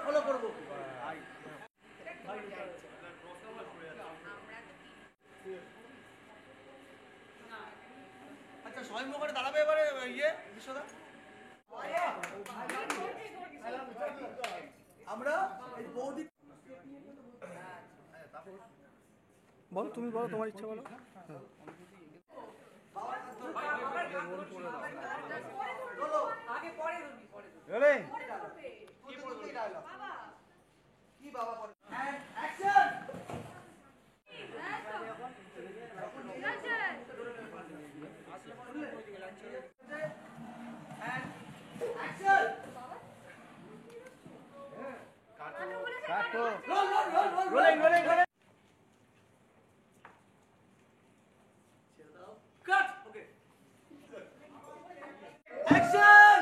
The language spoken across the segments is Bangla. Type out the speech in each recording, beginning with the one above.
ফলো করবো। আচ্ছা স্বয়ং করে দাঁড়াবে এবারে ইয়ে বিশ্বদা। আমরা বৌদি বলো, তুমি বলো, তোমার ইচ্ছা বলো। কি বাবা পরে অ্যাকশন রোলিং রোলিং রোলিং কাট ওকে অ্যাকশন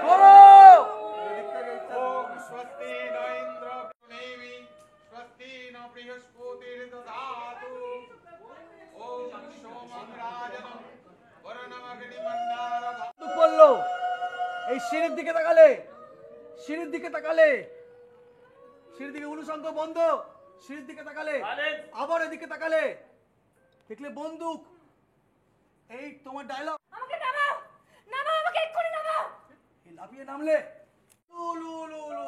করো ओम स्वस्ति न इंद्र प्रणेमि स्वस्ति न बृहस्पतिर्दधातु ओम सोमं राजनं वरुणमग्निमण्डार পড়লো এই সিঁড়ির দিকে তাকালে, সিঁড়ির দিকে তাকালে, সিঁড়ির দিকে অনুসঙ্গ বন্ধ, সিঁড়ির দিকে তাকালে, আবার এদিকে তাকালে, দেখলে বন্দুক। এই তোমার ডায়লগ। আমাকে নামাও, নামাও, আমাকে এক্ষুনি নামাও। এই লাফিয়ে নামলে লু লু লু লু